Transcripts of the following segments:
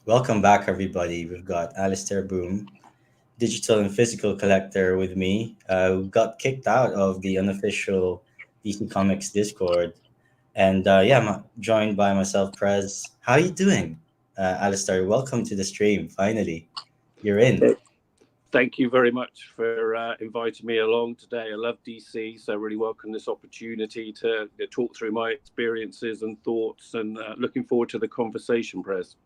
Welcome back, everybody. We've got Alistair Boom, digital and physical collector, with me, who got kicked out of the unofficial DC Comics Discord. And yeah, I'm joined by myself, Prez. How are you doing, Alistair? Welcome to the stream. Finally, you're in. Uh, Thank you very much for inviting me along today. I love DC, so I really welcome this opportunity to talk through my experiences and thoughts, and looking forward to the conversation, Prez.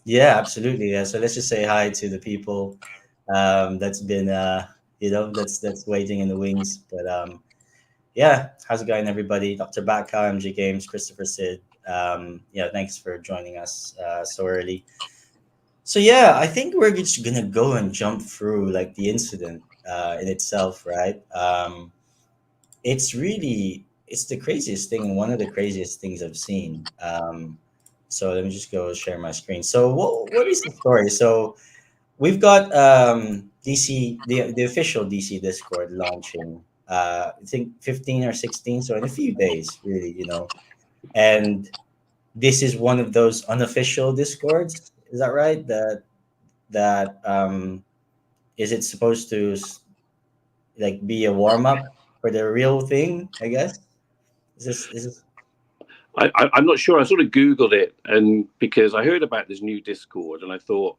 Yeah, absolutely. Yeah. So let's just say hi to the people that's been, that's waiting in the wings. But yeah, how's it going, everybody? Dr. Baka, MG Games, Christopher Sid. Yeah, thanks for joining us so early. So yeah, I think we're just gonna go and jump through like the incident in itself, right? It's the craziest thing and one of the craziest things I've seen. So let me just go share my screen. So what is the story? So we've got DC, the official DC Discord launching. I think 15 or 16, so in a few days, really, And this is one of those unofficial Discords. Is that right? That is it supposed to like be a warm up for the real thing? I guess. Is this? I'm not sure. I sort of Googled it, and because I heard about this new Discord, and I thought,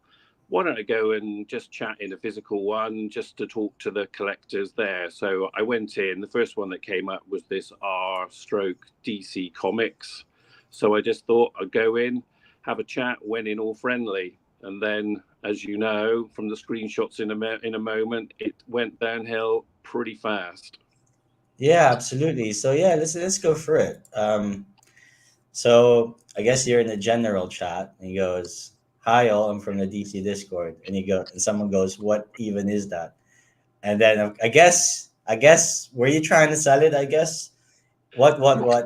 why don't I go and just chat in a physical one, just to talk to the collectors there. So I went in. The first one that came up was this R stroke DC Comics. So I just thought I'd go in, have a chat, went in all friendly, and then, as you know from the screenshots in a moment, it went downhill pretty fast. Yeah, absolutely. So yeah, let's go for it. So I guess you're in a general chat, and he goes, "Hi all, I'm from the DC Discord," and someone goes, "What even is that?" And then I guess were you trying to sell it? I guess what?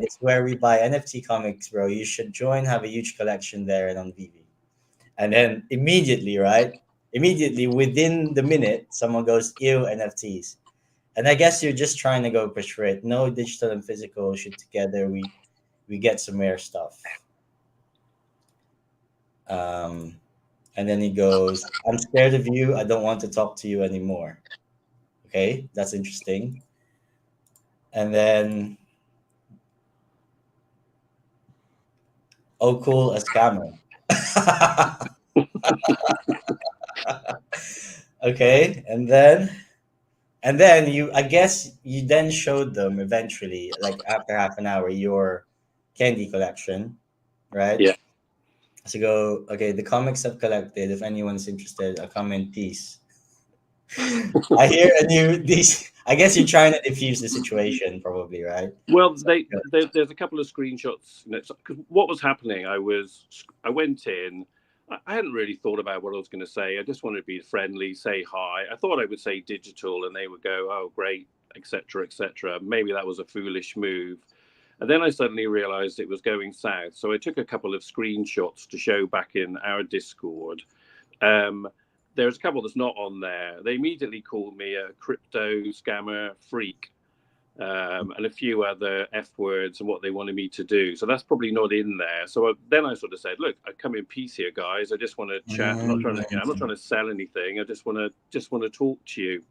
It's where we buy NFT comics, bro. You should join. Have a huge collection there and on VV. And then immediately, right? Immediately within the minute, someone goes, "Ew, NFTs." And I guess you're just trying to go push for it. No, digital and physical should together. We get some rare stuff. Um, and then he goes, "I'm scared of you. I don't want to talk to you anymore." Okay, that's interesting. And then, "Oh, cool, a scammer." Okay, and then I guess you then showed them eventually, like after half an hour, your candy collection, right? Yeah. So go, okay, the comics I've collected. If anyone's interested, I'll come in peace. I hear a new these. I guess you're trying to diffuse the situation, probably, right? Well, So, there's a couple of screenshots. Because what was happening, I went in. I hadn't really thought about what I was going to say. I just wanted to be friendly, say hi. I thought I would say digital, and they would go, "Oh, great," etc., etc. Maybe that was a foolish move. And then I suddenly realized it was going south. So I took a couple of screenshots to show back in our Discord. Um, there's a couple that's not on there. They immediately called me a crypto scammer freak, and a few other F words and what they wanted me to do. So that's probably not in there. So then I sort of said, "Look, I come in peace here, guys. I just want to chat. I'm not trying to sell anything. I just want to talk to you."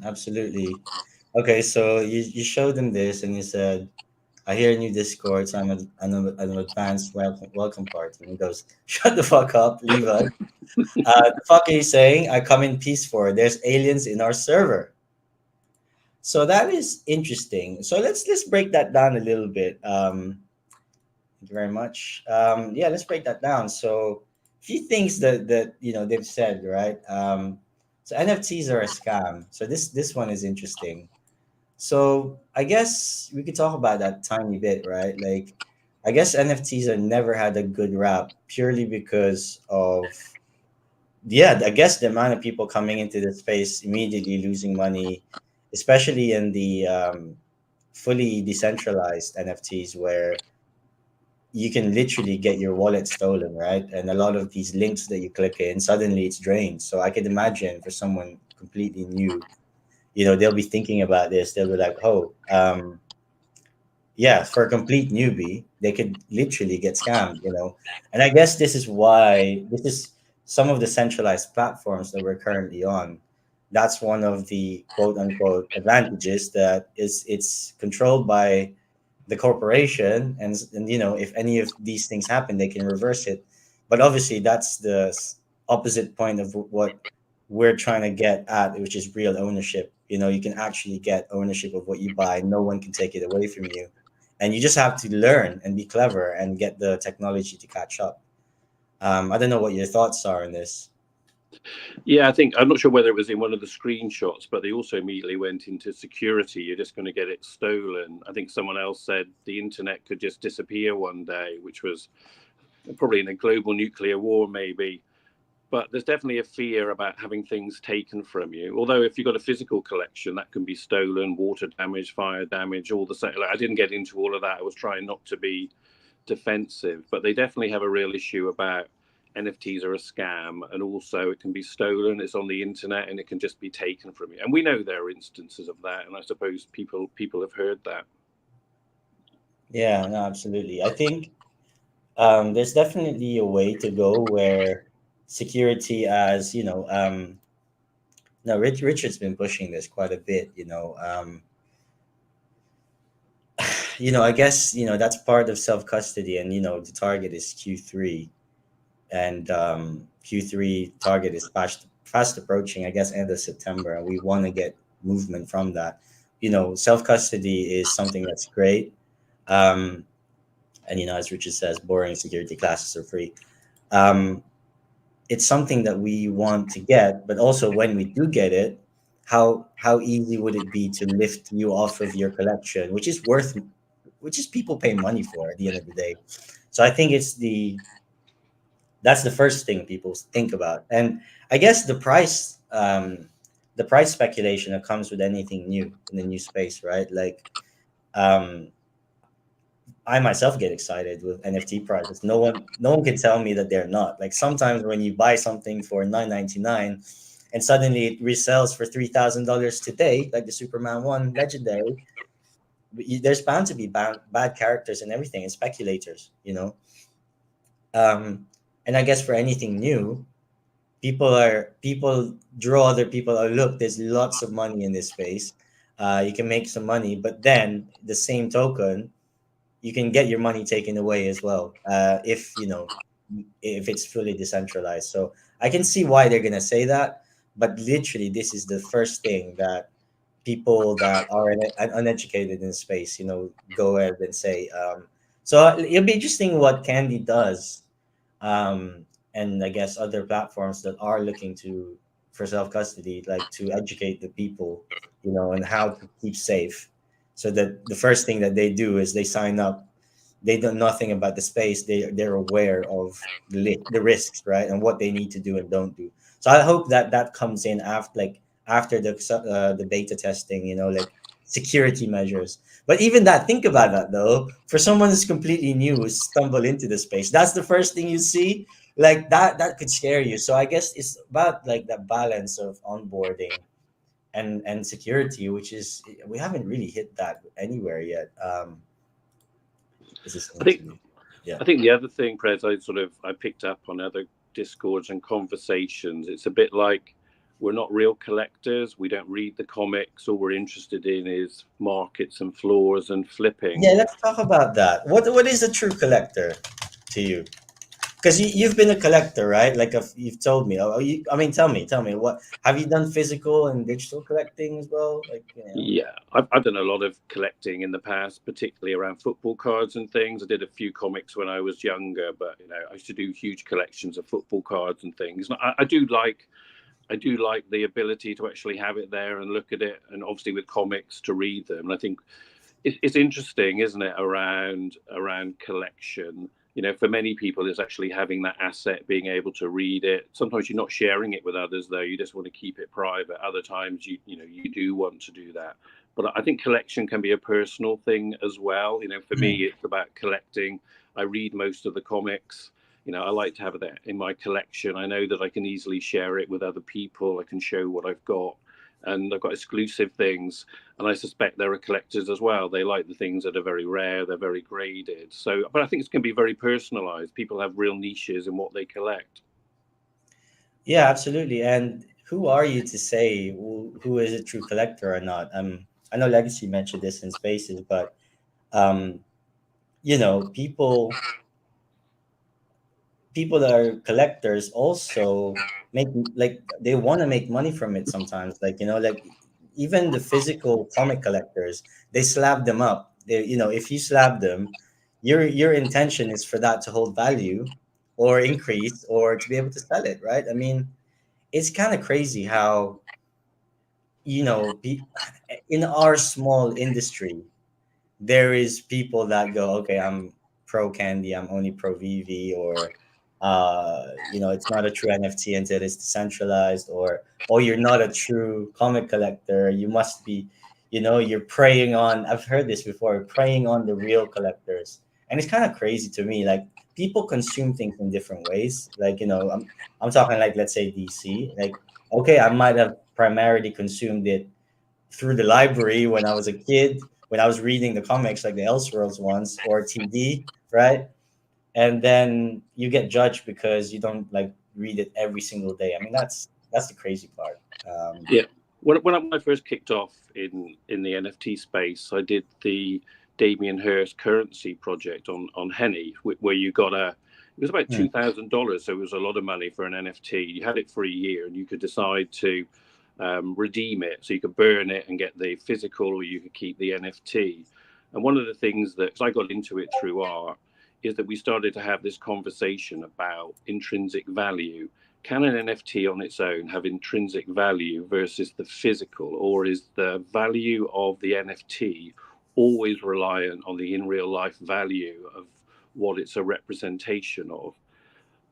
absolutely. Okay, so you showed them this, and you said, "I hear a new Discord, so I'm an advanced welcome party." And he goes, "Shut the fuck up, leave us." The fuck are you saying? I come in peace for. There's aliens in our server. So that is interesting. So let's break that down a little bit. Thank you very much. Yeah, let's break that down. So a few things that they've said, right? So NFTs are a scam. So this one is interesting. So I guess we could talk about that tiny bit, right? Like, I guess NFTs have never had a good rap purely because of, yeah, I guess the amount of people coming into the space immediately losing money, especially in the fully decentralized NFTs where you can literally get your wallet stolen, right? And a lot of these links that you click in, suddenly it's drained. So I could imagine for someone completely new, they'll be thinking about this. They'll be like, "Oh, yeah, for a complete newbie, they could literally get scammed, And I guess this is why this is some of the centralized platforms that we're currently on. That's one of the quote unquote advantages, that is it's controlled by the corporation, and if any of these things happen, they can reverse it. But obviously that's the opposite point of what we're trying to get at, which is real ownership. You can actually get ownership of what you buy. No one can take it away from you, and you just have to learn and be clever and get the technology to catch up. I don't know what your thoughts are on this. Yeah, I think I'm not sure whether it was in one of the screenshots, but they also immediately went into security. You're just going to get it stolen. I think someone else said the internet could just disappear one day, which was probably in a global nuclear war, maybe. But there's definitely a fear about having things taken from you. Although if you've got a physical collection, that can be stolen, water damage, fire damage, all the same. Like, I didn't get into all of that. I was trying not to be defensive, but they definitely have a real issue about NFTs are a scam, and also it can be stolen. It's on the internet, and it can just be taken from you. And we know there are instances of that, and I suppose people have heard that. Yeah, no, absolutely. I think there's definitely a way to go where security, as no, Richard's been pushing this quite a bit. I guess that's part of self custody, and the target is Q3, and Q3 target is fast approaching. I guess end of September, and we want to get movement from that. Self custody is something that's great, um, and as Richard says, boring security classes are free. Um, it's something that we want to get, but also when we do get it, how easy would it be to lift you off of your collection, which is people pay money for at the end of the day. So I think that's the first thing people think about, and I guess the price speculation that comes with anything new in the new space, right? Like, um, I myself get excited with NFT projects. No one can tell me that they're not. Like sometimes when you buy something for 9.99, and suddenly it resells for $3,000 today, like the Superman one legendary, there's bound to be bad characters and everything, and speculators. Um, and I guess for anything new, people draw other people. Oh, look, there's lots of money in this space. You can make some money, but then the same token, you can get your money taken away as well, if it's fully decentralized. So I can see why they're gonna say that, but literally, this is the first thing that people that are uneducated in space, go ahead and say. So it'll be interesting what Candy does, um, and I guess other platforms that are looking to for self custody, like to educate the people, on how to keep safe. So that the first thing that they do is they sign up. They know nothing about the space. They're aware of the risks, right, and what they need to do and don't do. So I hope that that comes in after the beta testing, like security measures. But even that, think about that though. For someone who's completely new, who stumble into the space, that's the first thing you see. Like that could scare you. So I guess it's about like that balance of onboarding and security, which is we haven't really hit that anywhere yet. This is I think interview. Yeah. I think the other thing, Prez, I picked up on other discords and conversations. It's a bit like we're not real collectors. We don't read the comics. All we're interested in is markets and floors and flipping. Yeah, let's talk about that. What is a true collector to you? Because you've been a collector, right? Like you've told me. I mean, tell me, what have you done physical and digital collecting as well? Like. Yeah, I've done a lot of collecting in the past, particularly around football cards and things. I did a few comics when I was younger, but I used to do huge collections of football cards and things. And I do like the ability to actually have it there and look at it, and obviously with comics to read them. And I think it's interesting, isn't it, around collection. For many people, it's actually having that asset, being able to read it. Sometimes you're not sharing it with others, though. You just want to keep it private. Other times, you do want to do that. But I think collection can be a personal thing as well. For me, it's about collecting. I read most of the comics. I like to have that in my collection. I know that I can easily share it with other people. I can show what I've got, and they've got exclusive things. And I suspect there are collectors as well. They like the things that are very rare, they're very graded. So, but I think it's going to be very personalized. People have real niches in what they collect. Yeah, absolutely. And who are you to say who is a true collector or not? I know Legacy mentioned this in Spaces, but um, people that are collectors also make, like, they want to make money from it sometimes, like, like even the physical comic collectors, they slab them up. If you slab them, your intention is for that to hold value or increase or to be able to sell it, right? I mean, it's kind of crazy how, in our small industry, there is people that go, okay, I'm pro Candy, I'm only pro VV, or it's not a true NFT until it's decentralized, or oh, you're not a true comic collector. You must be, you're preying on. I've heard this before, preying on the real collectors, and it's kind of crazy to me. Like, people consume things in different ways. Like, I'm talking, like, let's say DC. Like, okay, I might have primarily consumed it through the library when I was a kid, when I was reading the comics, like the Elseworlds ones or TD, right? And then you get judged because you don't, like, read it every single day. I mean, that's the crazy part. Yeah. When I first kicked off in the NFT space, I did the Damien Hirst currency project on Henny, where you got a, it was about hmm, $2,000, so it was a lot of money for an NFT. You had it for a year, and you could decide to redeem it, so you could burn it and get the physical, or you could keep the NFT. And one of the things that, 'cause I got into it through art, is that we started to have this conversation about intrinsic value. Can an NFT on its own have intrinsic value versus the physical, or is the value of the NFT always reliant on the in real life value of what it's a representation of?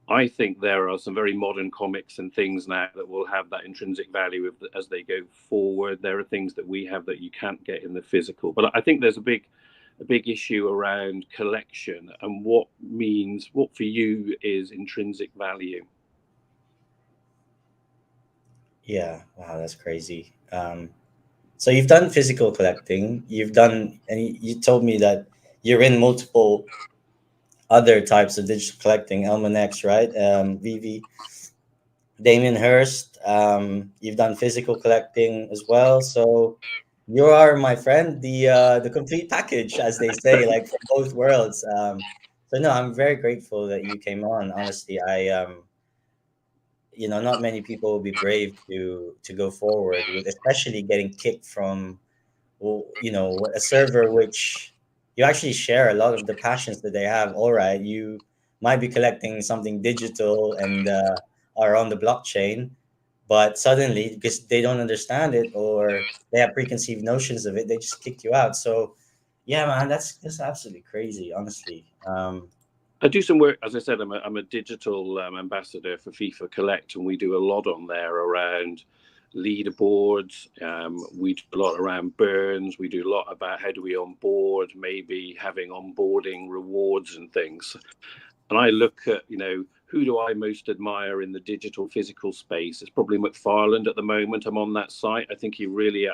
I think there are some very modern comics and things now that will have that intrinsic value as they go forward. There are things that we have that you can't get in the physical, but I think there's a big issue around collection and what for you is intrinsic value. yeah, wow, that's crazy. So you've done physical collecting, and you told me that you're in multiple other types of digital collecting, Almanacs, right? VV, Damien Hirst. You've done physical collecting as well, so you are, my friend, the complete package, as they say, like, from both worlds. So no, I'm very grateful that you came on. Honestly, not many people will be brave to go forward with, especially getting kicked from, well, a server which you actually share a lot of the passions that they have. All right, you might be collecting something digital and are on the blockchain, but suddenly, because they don't understand it or they have preconceived notions of it, they just kick you out. So yeah, man, that's absolutely crazy, honestly. I do some work, as I said. I'm a digital ambassador for FIFA Collect, and we do a lot on there around leaderboards. We do a lot around burns. We do a lot about how do we onboard, maybe having onboarding rewards and things. And I look at, who do I most admire in the digital physical space? It's probably McFarland at the moment. I'm on that site. I think he really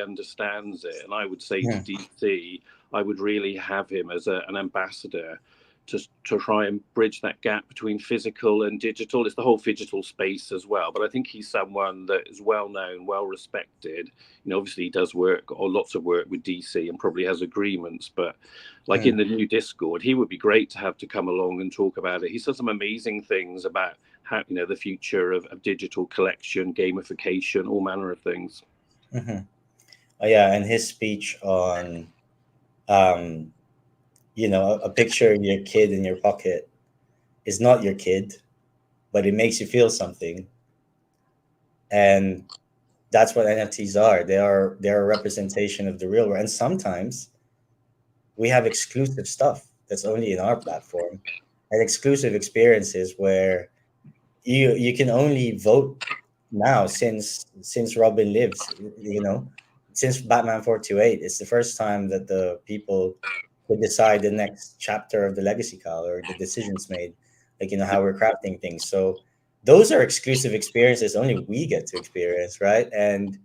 understands it. And I would say to Hmm. DC, I would really have him as an ambassador to try and bridge that gap between physical and digital. It's the whole digital space as well. But I think he's someone that is well known, well respected. Obviously he does work or lots of work with DC and probably has agreements, but like Hmm. in the new Discord, he would be great to have to come along and talk about it. He said some amazing things about how, the future of digital collection, gamification, all manner of things. Hmm. Oh, yeah, and his speech on, um, a picture of your kid in your pocket is not your kid, but it makes you feel something. And that's what NFTs are. They're a representation of the real world. And sometimes we have exclusive stuff that's only in our platform, and exclusive experiences where you can only vote now, since Robin lives, since Batman 428. It's the first time that the people could decide the next chapter of the legacy call, or the decisions made, like, how we're crafting things. So those are exclusive experiences only we get to experience, right? And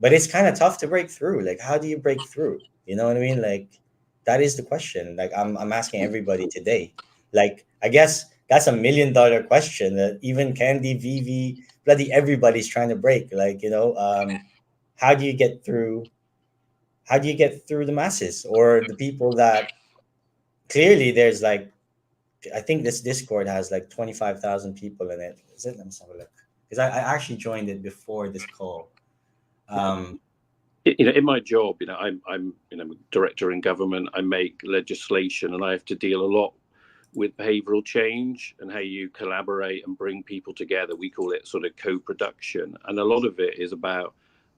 but it's kind of tough to break through. Like, how do you break through? You know what I mean? Like, that is the question. Like, I'm asking everybody today. Like, I guess that's $1 million question that even Candy, Vivi, bloody everybody's trying to break. Like, how do you get through? How do you get through the masses or the people that clearly there's like, I think this Discord has like 25,000 people in it. Is it? Let me just have a look. Because I actually joined it before this call. Um, In my job, I'm director in government. I make legislation, and I have to deal a lot with behavioral change and how you collaborate and bring people together. We call it sort of co-production, and a lot of it is about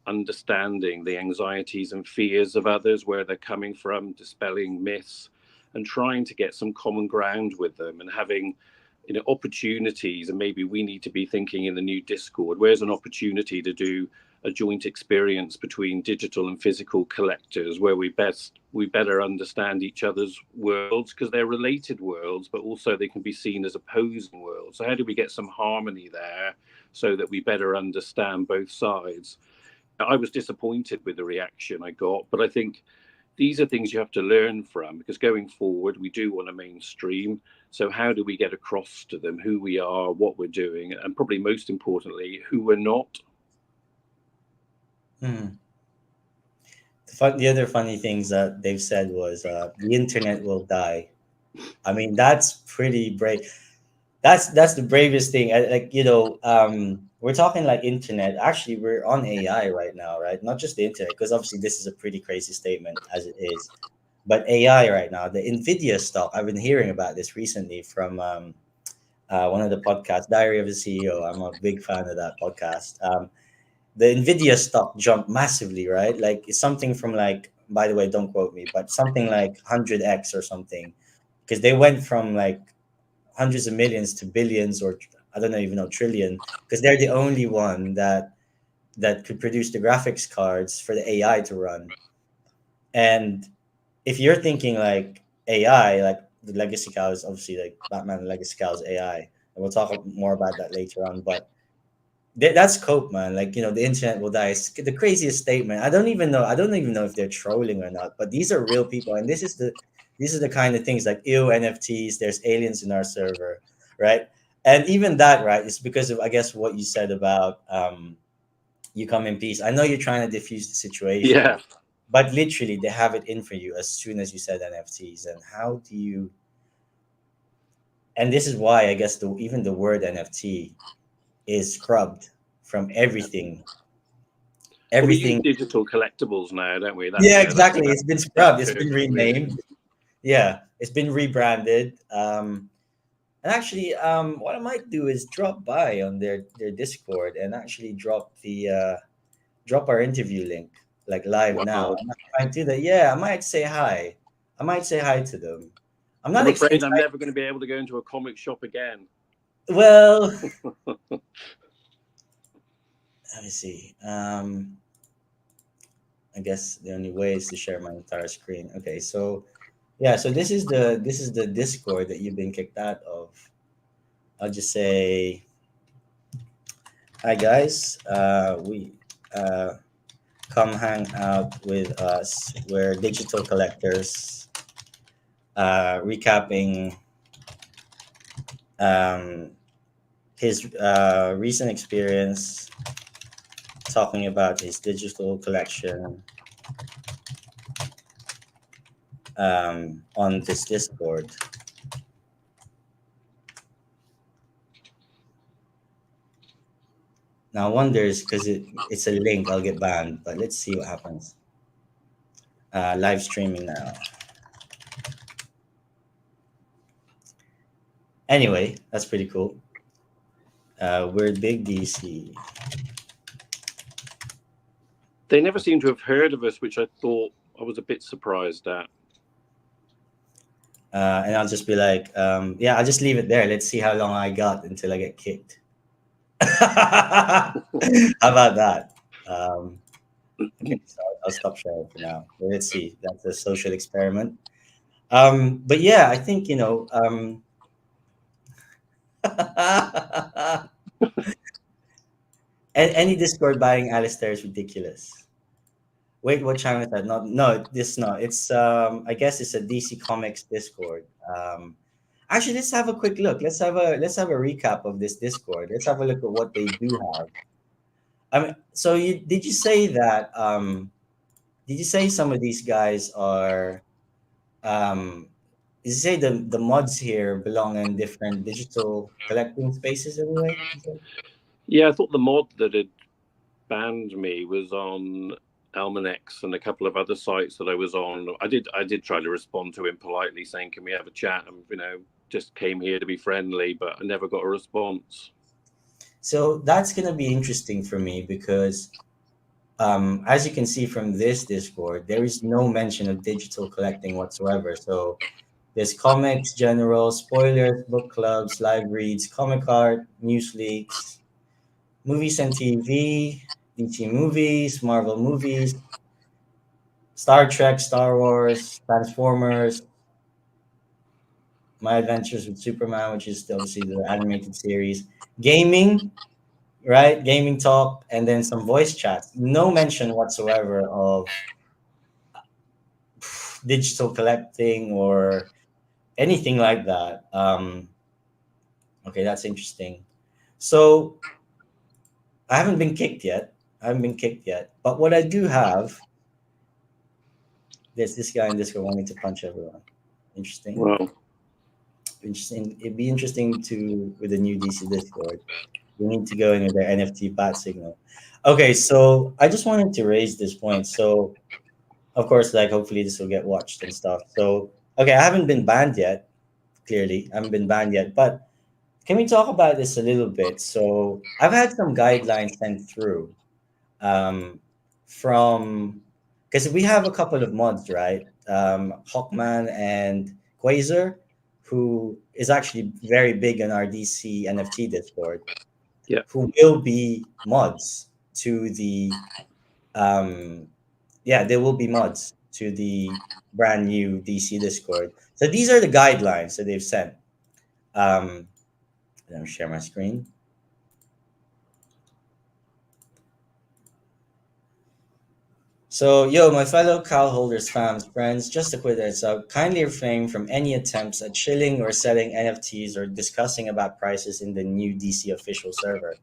understanding the anxieties and fears of others, where they're coming from, dispelling myths, and trying to get some common ground with them, and having opportunities. And maybe we need to be thinking in the new Discord, where's an opportunity to do a joint experience between digital and physical collectors, where we better understand each other's worlds, because they're related worlds, but also they can be seen as opposing worlds. So how do we get some harmony there so that we better understand both sides? I was disappointed with the reaction I got, but I think these are things you have to learn from, because going forward we do want to mainstream. So how do we get across to them who we are, what we're doing, and probably most importantly who we're not? hmm. The other funny things that they've said was the internet will die. I mean, that's pretty brave. That's the bravest thing. Like, we're talking like internet. Actually, we're on AI right now, right? Not just the internet, because obviously this is a pretty crazy statement as it is. But AI right now, the Nvidia stock. I've been hearing about this recently from one of the podcasts, Diary of a CEO. I'm a big fan of that podcast. The Nvidia stock jumped massively, right? Like it's something from like, by the way, don't quote me, but something like 100x or something, because they went from like hundreds of millions to billions, or I don't know, even know, trillion, because they're the only one that could produce the graphics cards for the AI to run. And if you're thinking like AI, like the Legacy Cow is obviously like Batman and Legacy Cow is AI, and we'll talk more about that later on. But that's cope, man. Like, the internet will die. It's the craziest statement. I don't even know. I don't even know if they're trolling or not. But these are real people, and these are the kind of things like ew NFTs. There's aliens in our server, right? And even that, right, is because of, I guess, what you said about you come in peace. I know you're trying to diffuse the situation, Yeah. but literally they have it in for you as soon as you said NFTs. And how do you? And this is why I guess even the word NFT is scrubbed from everything. Well, we use Everything. digital collectibles now, don't we? Yeah, exactly. It's been That scrubbed. It's been term is really. renamed. Yeah, it's been rebranded. And actually, what I might do is drop by on their Discord and actually drop our interview link like live now. Wow. I might do that. Yeah, I might say hi. I might say hi to them. I'm not I'm afraid I'm excited. never going to be able to go into a comic shop again. Well, let me see. I guess the only way is to share my entire screen. Okay, so yeah, so this is the Discord that you've been kicked out of. I'll just say, hi guys. We come hang out with us. We're digital collectors. Recapping um, his recent experience, talking about his digital collection on this Discord. Now, I wonder is because it's a link, I'll get banned. But let's see what happens. Live streaming now. Anyway, that's pretty cool. We're big DC. They never seem to have heard of us, which I thought I was a bit surprised at. And I'll just be like, yeah, I'll just leave it there. Let's see how long I got until I get kicked. How about that? Um, okay, so I'll stop sharing for now. Let's see. That's a social experiment. But yeah, I think, any Discord buying Alistair is ridiculous. Wait, what channel is that? Not no, this not. It's I guess it's a DC Comics Discord. Actually, let's have a quick look. Let's have a recap of this Discord. Let's have a look at what they do have. I mean, so did you say that did you say some of these guys are um did you say the mods here belong in different digital collecting spaces anyway? You said? Yeah, I thought the mod that had banned me was on Almanex and a couple of other sites that I was on. I did try to respond to him politely, saying, "Can we have a chat?" And just came here to be friendly, but I never got a response. So that's gonna be interesting for me because as you can see from this Discord, there is no mention of digital collecting whatsoever. So there's comics, general, spoilers, book clubs, live reads, comic art, news leaks, movies and TV, DC movies, Marvel movies, Star Trek, Star Wars, Transformers, My Adventures with Superman, which is obviously the animated series, gaming, right? Gaming talk, and then some voice chats. No mention whatsoever of digital collecting or anything like that. Okay, that's interesting. So I haven't been kicked yet. I haven't been kicked yet. But what I do have, there's this guy in Discord wanting to punch everyone. Interesting. Well, Interesting. It'd be interesting to with the new DC Discord. We need to go in with their NFT bat signal. Okay, so I just wanted to raise this point. So of course, like hopefully this will get watched and stuff. So okay, I haven't been banned yet. Clearly, I haven't been banned yet. But can we talk about this a little bit? So I've had some guidelines sent through um, from because we have a couple of mods, right? Hawkman and Quasar, who is actually very big on our DC NFT Discord, yeah. who will be mods to the um, yeah, there will be mods to the brand new DC Discord. So these are the guidelines that they've sent. Um, Let me share my screen. So, yo, my fellow cow holders, fams, friends, just a quick heads up. Kindly refrain from any attempts at shilling or selling NFTs or discussing about prices in the new DC official server.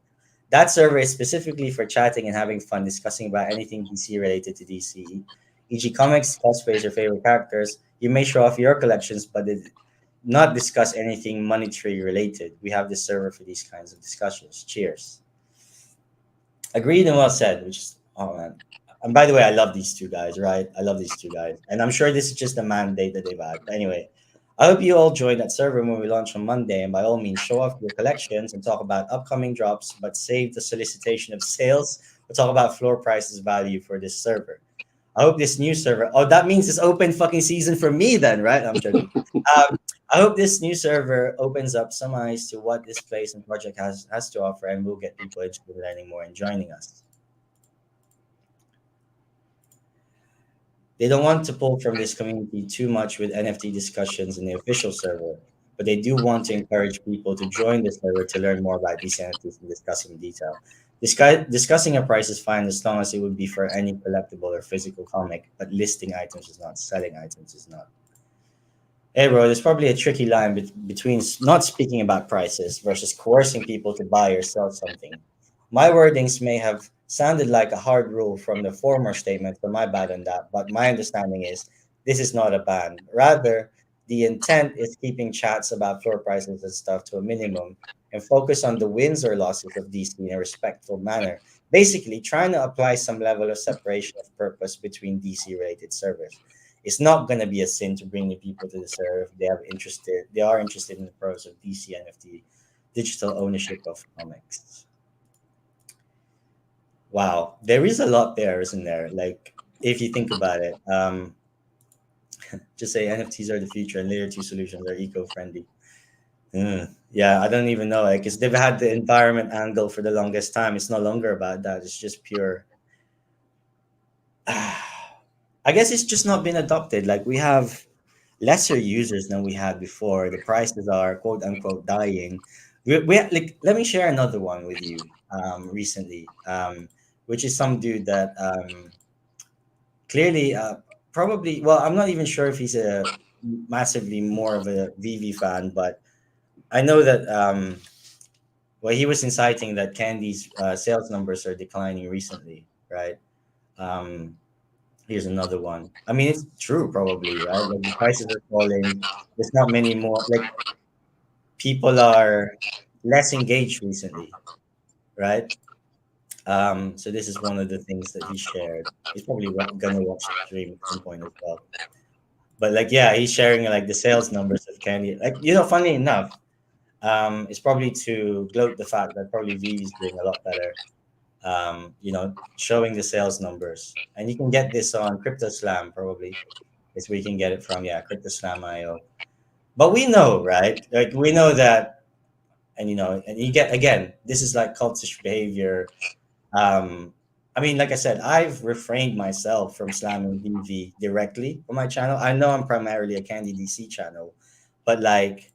That server is specifically for chatting and having fun discussing about anything DC related to DC, e.g., comics, cosplays, or favorite characters. You may show off your collections, but not discuss anything monetary related. We have this server for these kinds of discussions. Cheers. Agreed and well said. Which is, oh man. And by the way, I love these two guys, right? I love these two guys, and I'm sure this is just a mandate that they've had. But anyway, I hope you all join that server when we launch on Monday, and by all means, show off your collections and talk about upcoming drops, but save the solicitation of sales. We'll talk about floor prices value for this server. I hope this new server. Oh, that means it's open fucking season for me then, right? I'm joking. I hope this new server opens up some eyes to what this place and project has to offer, and we'll get people interested in learning more and joining us. They don't want to pull from this community too much with NFT discussions in the official server, but they do want to encourage people to join the server to learn more about these NFTs and discuss in detail. Discussing a price is fine as long as it would be for any collectible or physical comic, but listing items is not, selling items is not. Hey, bro, there's probably a tricky line between not speaking about prices versus coercing people to buy or sell something. My wordings may have sounded like a hard rule from the former statement, so my bad on that, but my understanding is this is not a ban. Rather, the intent is keeping chats about floor prices and stuff to a minimum and focus on the wins or losses of DC in a respectful manner. Basically, trying to apply some level of separation of purpose between DC related servers. It's not going to be a sin to bring new people to the server if they are interested in the pros of DC NFT digital ownership of comics. Wow, there is a lot there, isn't there? Like, if you think about it, just say NFTs are the future and layer two solutions are eco-friendly. Yeah, I don't even know. Like, because they've had the environment angle for the longest time. It's no longer about that. It's just pure. I guess it's just not been adopted. Like, we have lesser users than we had before. The prices are quote unquote dying. Like, let me share another one with you. Recently, which is some dude that clearly, probably. Well, I'm not even sure if he's a massively more of a VV fan, but I know that well, he was inciting that Candy's sales numbers are declining recently, right? Um, Here's another one. I mean, it's true, probably, right? Like the prices are falling. There's not many more. Like people are less engaged recently, right? So this is one of the things that he shared. He's probably gonna watch the stream at some point as well. But like, yeah, he's sharing like the sales numbers of Candy. Like, funny enough, it's probably to gloat the fact that probably V is doing a lot better. Showing the sales numbers, and you can get this on Crypto Slam probably. Is where you can get it from. Yeah, Crypto Slam IO. But we know, right? Like we know that, and and you get again. This is like cultish behavior. Um, I mean, like I said, I've refrained myself from slamming VV directly on my channel. I know I'm primarily a Candy DC channel, but like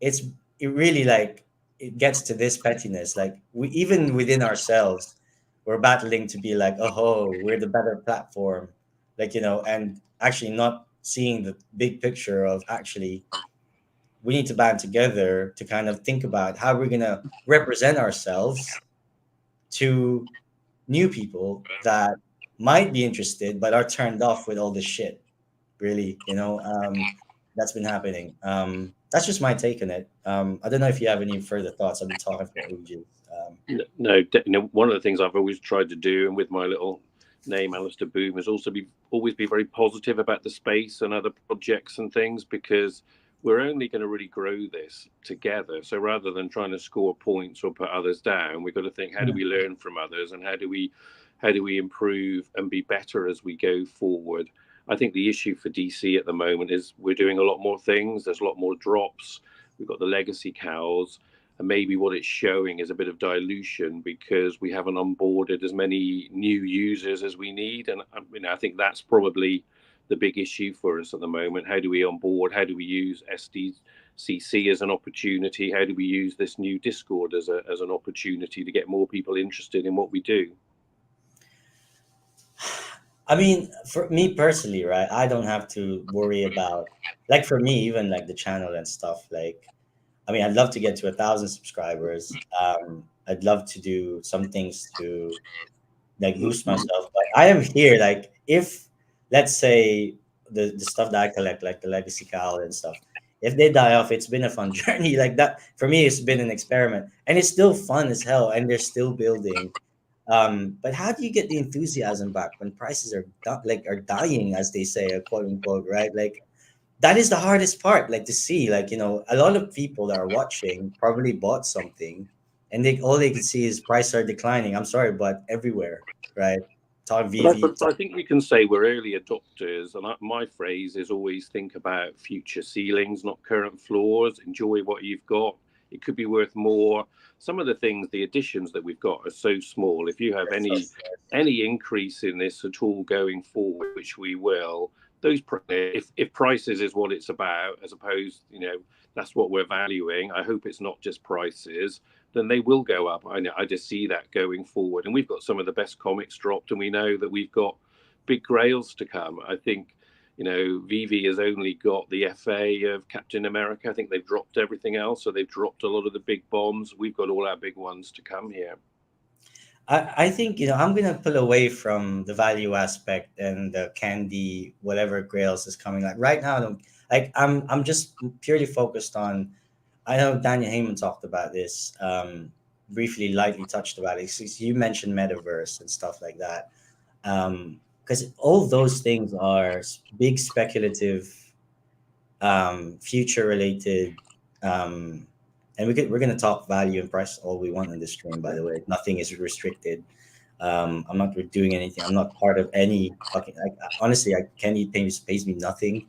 it's it really like it gets to this pettiness. Like we even within ourselves, we're battling to be like, oh, we're the better platform, like and actually not seeing the big picture of actually we need to band together to kind of think about how we're gonna represent ourselves to new people that might be interested but are turned off with all this shit. Really, that's been happening. That's just my take on it. I don't know if you have any further thoughts. I've been talking for ages. No, one of the things I've always tried to do, and with my little name, Alistair Boom, is also be always be very positive about the space and other projects and things, because we're only going to really grow this together. So rather than trying to score points or put others down, we've got to think, how do Mm. we learn from others, and how do we improve and be better as we go forward? I think the issue for DC at the moment is we're doing a lot more things. There's a lot more drops. We've got the legacy cows, and maybe what it's showing is a bit of dilution because we haven't onboarded as many new users as we need. And I think that's probably the big issue for us at the moment. How do we onboard? How do we use SDCC as an opportunity? How do we use this new Discord as an opportunity to get more people interested in what we do? I mean, for me personally, right? I don't have to worry about like for me, even like the channel and stuff. Like, I mean, I'd love to get to 1,000 subscribers. I'd love to do some things to like boost myself. But I am here, like if let's say the stuff that I collect, like the legacy cowl and stuff, if they die off, it's been a fun journey. Like that for me, it's been an experiment, and it's still fun as hell, and they're still building. But how do you get the enthusiasm back when prices are are dying, as they say, quote unquote, right? Like that is the hardest part, like to see, like a lot of people that are watching probably bought something, and they all they can see is prices are declining. I'm sorry, but everywhere, right? Talk VV, But I think we can say we're early adopters, and my phrase is always think about future ceilings, not current floors. Enjoy what you've got. It could be worth more. Some of the things, the additions that we've got are so small. If you have any increase in this at all going forward, which we will, if prices is what it's about, as opposed, that's what we're valuing. I hope it's not just prices, then they will go up. I just see that going forward. And we've got some of the best comics dropped, and we know that we've got big grails to come. I think, Vivi has only got the FA of Captain America. I think they've dropped everything else. So they've dropped a lot of the big bombs. We've got all our big ones to come here. I think I'm gonna pull away from the value aspect and the candy whatever grails is coming. Like right now, I don't like I'm just purely focused on. I know Daniel Heyman talked about this, briefly, lightly touched about it. So you mentioned metaverse and stuff like that, because all those things are big speculative, future related, um, and we're gonna talk value and price all we want in this stream. By the way, nothing is restricted. I'm not doing anything. I'm not part of any fucking. Honestly, Kenny pays me nothing.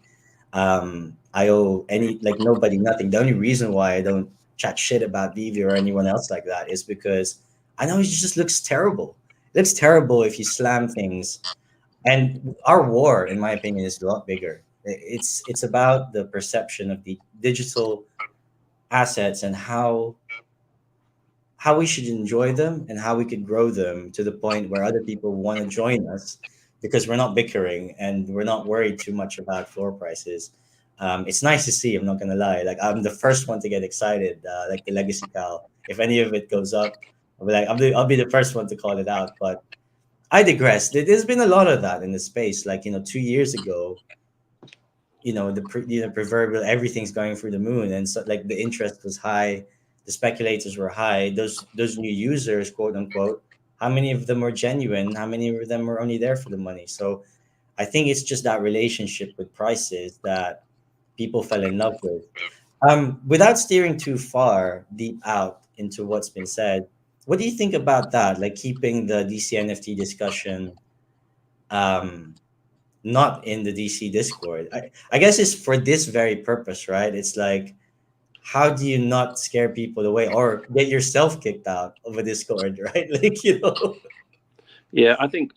I owe any like nobody nothing. The only reason why I don't chat shit about Vivi or anyone else like that is because I know it just looks terrible. It looks terrible if you slam things. And our war, in my opinion, is a lot bigger. It's about the perception of the digital assets and how we should enjoy them and how we could grow them to the point where other people want to join us because we're not bickering and we're not worried too much about floor prices. It's nice to see. I'm not gonna lie. Like I'm the first one to get excited. Like the legacy cal. If any of it goes up, I'll be the first one to call it out. But I digress. There's been a lot of that in the space. Like 2 years ago, the proverbial everything's going through the moon, and so like the interest was high, the speculators were high. Those new users, quote unquote, how many of them were genuine? How many of them were only there for the money? So I think it's just that relationship with prices that people fell in love with. Without steering too far deep out into what's been said, what do you think about that? Like keeping the DC NFT discussion um, not in the DC Discord. I guess it's for this very purpose, right? It's like, how do you not scare people away or get yourself kicked out of a Discord, right? Like, Yeah, I think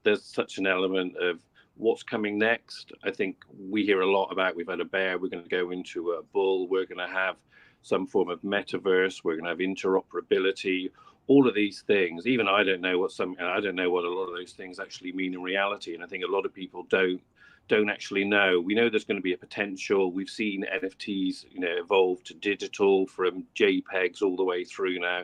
there's such an element of what's coming next. I think we hear a lot about we've had a bear, we're going to go into a bull, we're going to have some form of metaverse, we're going to have interoperability, all of these things. Even I don't know what a lot of those things actually mean in reality, and I think a lot of people don't actually know. We know there's going to be a potential. We've seen NFTs, evolve to digital from JPEGs all the way through now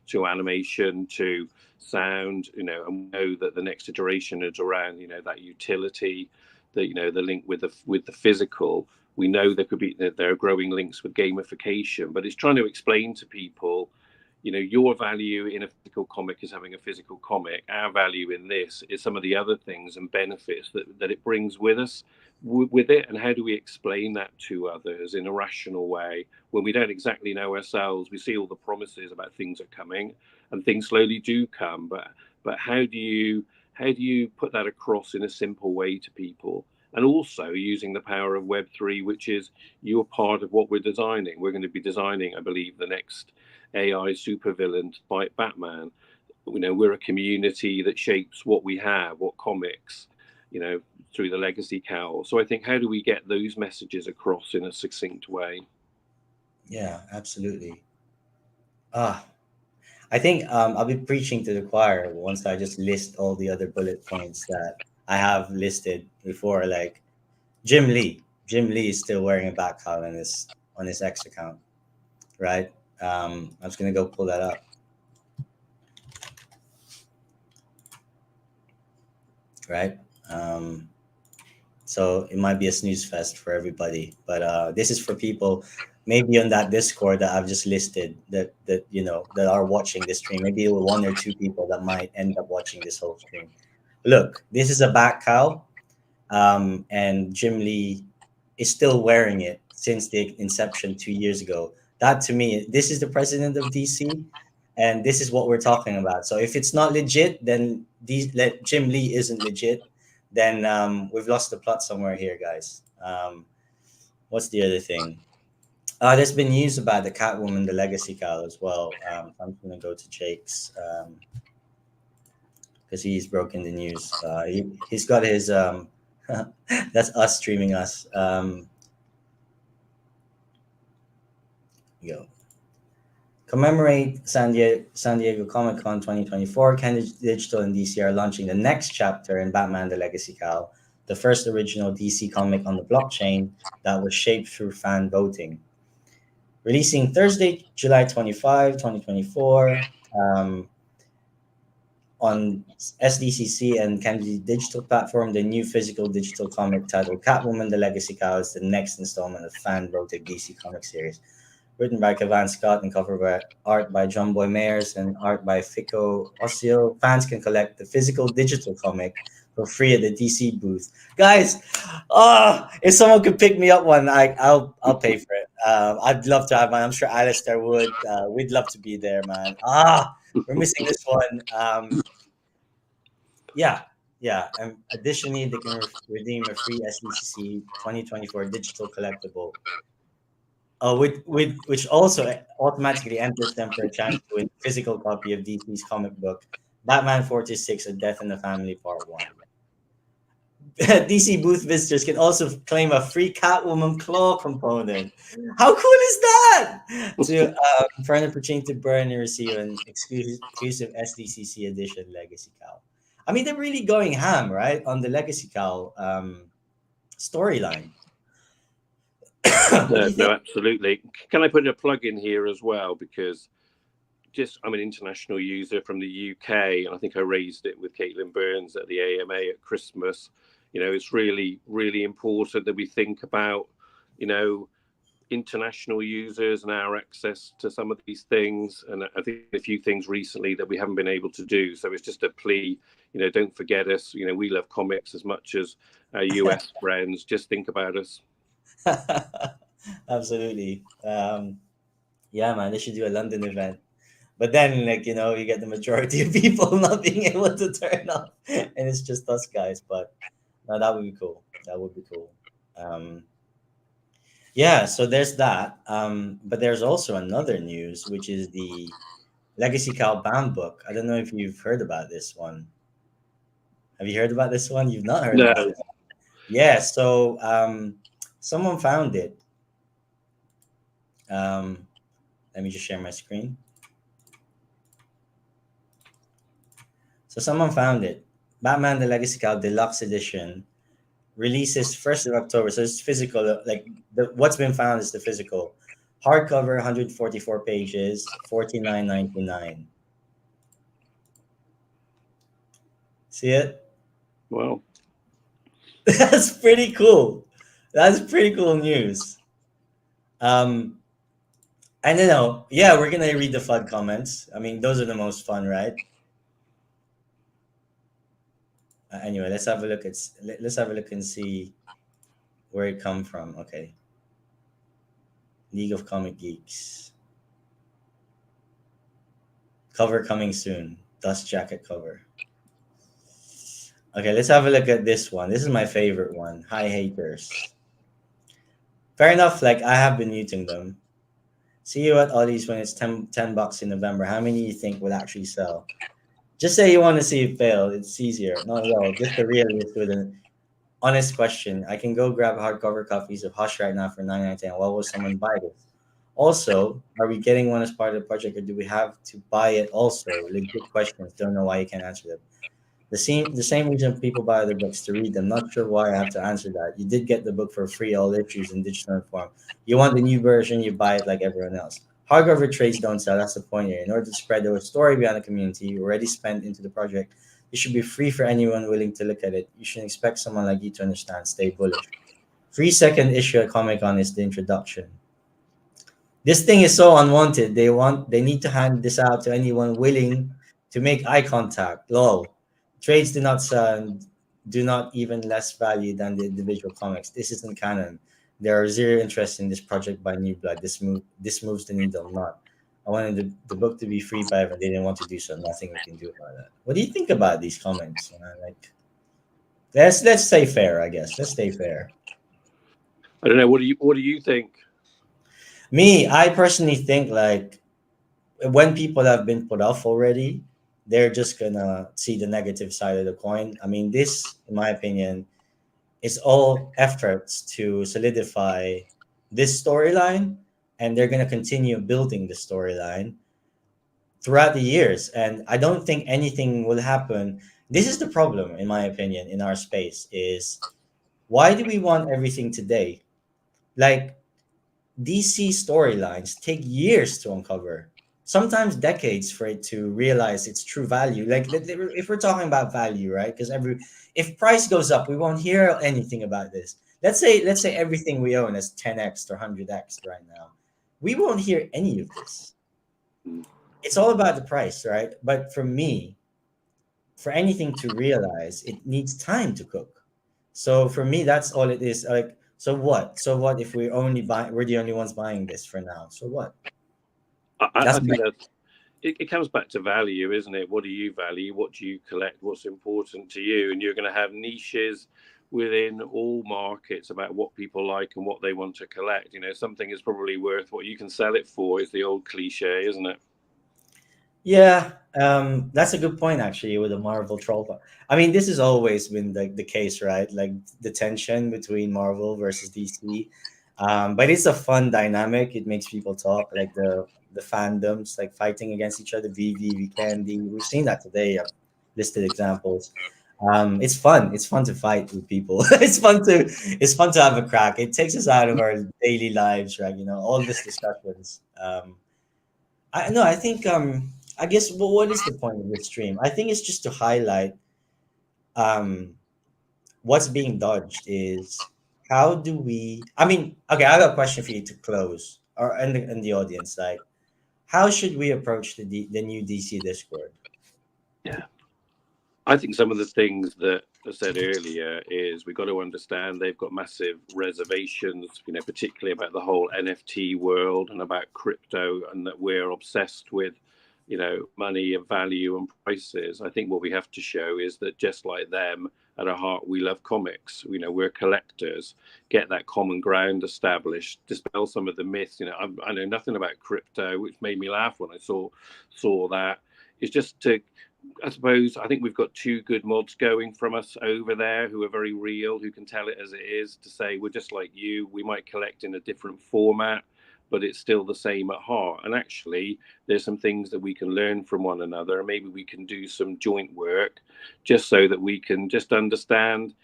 to animation to sound, and we know that the next iteration is around, that utility, that the link with the physical. We know there are growing links with gamification, but it's trying to explain to people, your value in a physical comic is having a physical comic. Our value in this is some of the other things and benefits that it brings with us, with it. And how do we explain that to others in a rational way when we don't exactly know ourselves? We see all the promises about things are coming, and things slowly do come. But how do you put that across in a simple way to people? And also using the power of Web3, which is you're part of what we're designing. We're going to be designing, I believe, the next AI supervillain to fight Batman. We're a community that shapes what we have, what comics, you know, through the legacy cowl. So I think, how do we get those messages across in a succinct way? yeah, absolutely. Ah, I think I'll be preaching to the choir once I just list all the other bullet points that I have listed before. Like Jim Lee. Jim Lee is still wearing a back collar on his X account, right? I'm just gonna go pull that up, right? Um, so it might be a snooze fest for everybody, but this is for people maybe on that Discord that I've just listed that are watching this stream. Maybe one or two people that might end up watching this whole stream. Look, this is a back cow, and Jim Lee is still wearing it since the inception 2 years ago. That to me, this is the president of DC, and this is what we're talking about. So if it's not legit, then Jim Lee isn't legit. Then we've lost the plot somewhere here, guys. What's the other thing? There's been news about the Catwoman, the Legacy Cal as well. I'm gonna go to Jake's because he's broken the news. He's got his that's us streaming us. Yo. Commemorate San Diego Comic Con 2024. Candy Digital and DC are launching the next chapter in Batman the Legacy Cal, the first original DC comic on the blockchain that was shaped through fan voting. Releasing Thursday, July 25, 2024, on SDCC and Candy Digital platform, the new physical digital comic titled Catwoman the Legacy Cal is the next installment of fan voted DC comic series. Written by Kavan Scott and cover by art by John Boy Mayers and art by Fico Osio. Fans can collect the physical digital comic for free at the DC booth. Guys, if someone could pick me up one, I'll pay for it. I'd love to have one. I'm sure Alistair would. We'd love to be there, man. We're missing this one. Yeah, yeah. And additionally, they can redeem a free SDCC 2024 digital collectible, which also automatically enters them for a chance to win a physical copy of DC's comic book, Batman 46: A Death in the Family Part 1. DC booth visitors can also claim a free Catwoman claw component. How cool is that? To for an opportunity to burn and receive an exclusive SDCC edition Legacy Cow. I mean, they're really going ham, right, on the Legacy Cal storyline. What do No, you no, think? absolutely. Can I put a plug in here as well? Because just I'm an international user from the UK, and I think I raised it with Caitlin Burns at the AMA at Christmas. It's really, really important that we think about, you know, international users and our access to some of these things. And I think a few things recently that we haven't been able to do. So it's just a plea, don't forget us. We love comics as much as our US friends. Just think about us. Absolutely. Yeah, man, they should do a London event. But then, like, you get the majority of people not being able to turn up, and it's just us guys. But no, that would be cool. That would be cool. Um, yeah, so there's that. But there's also another news, which is the Legacy Cal bound book. I don't know if you've heard about this one. Have you heard about this one? You've not heard about No, this. Yeah, so someone found it. Um, Let me just share my screen. So someone found it. Batman the Legacy Cal Deluxe Edition releases 1st of October. So it's physical. Like what's been found is the physical. Hardcover, 144 pages, 49.99. See it? well, That's pretty cool. That's pretty cool news. Um, I don't know. Yeah, we're gonna read the FUD comments. I mean, those are the most fun, right? Anyway, let's have a look at let's have a look and see where it come from. Okay, League of Comic Geeks cover coming soon. Dust jacket cover. Okay, let's have a look at this one. This is my favorite one. Hi haters. Fair enough. Like I have been muting them. See you at Ollie's when it's 10 bucks in November. How many you think will actually sell? Just say you want to see it fail. It's easier. Not at all. Just a realist with an honest question. I can go grab hardcover copies of Hush right now for 9.99. Why would someone buy this? Also, are we getting one as part of the project, or do we have to buy it also? Legit questions. Don't know why you can't answer them. The same reason people buy other books to read them. Not sure why I have to answer that. You did get the book for free, all issues in digital form. You want the new version, you buy it like everyone else. Hardcover trades don't sell. That's the point here. In order to spread the story beyond the community you already spent into the project, it should be free for anyone willing to look at it. You should expect someone like you to understand. Stay bullish. Free second issue at Comic Con is the introduction. This thing is so unwanted. They need to hand this out to anyone willing to make eye contact. Lol. Trades do not sound do not even less value than the individual comics. This isn't canon. There are zero interest in this project by New Blood. This moves the needle not. I wanted the book to be free forever. They didn't want to do so. Nothing we can do about that. What do you think about these comments? Like let's stay fair, I guess. Let's stay fair. I don't know. What do you think? Me, I personally think like when people have been put off already, they're just gonna see the negative side of the coin. I mean, this, in my opinion, is all efforts to solidify this storyline, and they're gonna continue building the storyline throughout the years. And I don't think anything will happen. This is the problem, in my opinion, in our space is why do we want everything today? Like DC storylines take years to uncover, sometimes decades for it to realize its true value. Like if we're talking about value, right? Because if price goes up, we won't hear anything about this. Let's say everything we own is 10x or 100x right now. We won't hear any of this. It's all about the price, right? But for me, for anything to realize, it needs time to cook. So for me, that's all it is. Like, so what? So what if we're the only ones buying this for now? So what? I That's my think that it comes back to value, isn't it? What do you value? What do you collect? What's important to you? And you're going to have niches within all markets about what people like and what they want to collect. Something is probably worth what you can sell it for, is the old cliche, isn't it? Yeah, that's a good point actually with the Marvel troll. I mean, this has always been the case, right? Like the tension between Marvel versus DC. But it's a fun dynamic. It makes people talk, like the fandoms like fighting against each other. VV, Candy. We've seen that today. listed examples. It's fun. It's fun to fight with people. It's fun to have a crack. It takes us out of our daily lives, right? You know, all these discussions. I no, I think I guess what is the point of this stream? I think it's just to highlight um what's being dodged is how do we I mean, okay, I have a question for you to close or in the audience, like how should we approach the new DC Discord? Yeah. I think some of the things that I said earlier is we've got to understand they've got massive reservations, particularly about the whole NFT world and about crypto, and that we're obsessed with, money and value and prices. I think what we have to show is that just like them, at our heart, we love comics. We're collectors. Get that common ground established. Dispel some of the myths. I know nothing about crypto, which made me laugh when I saw that. It's just to I suppose I think we've got two good mods going from us over there who are very real, who can tell it as it is, to say we're just like you. We might collect in a different format, but it's still the same at heart. And actually, there's some things that we can learn from one another. And maybe we can do some joint work just so that we can just understand,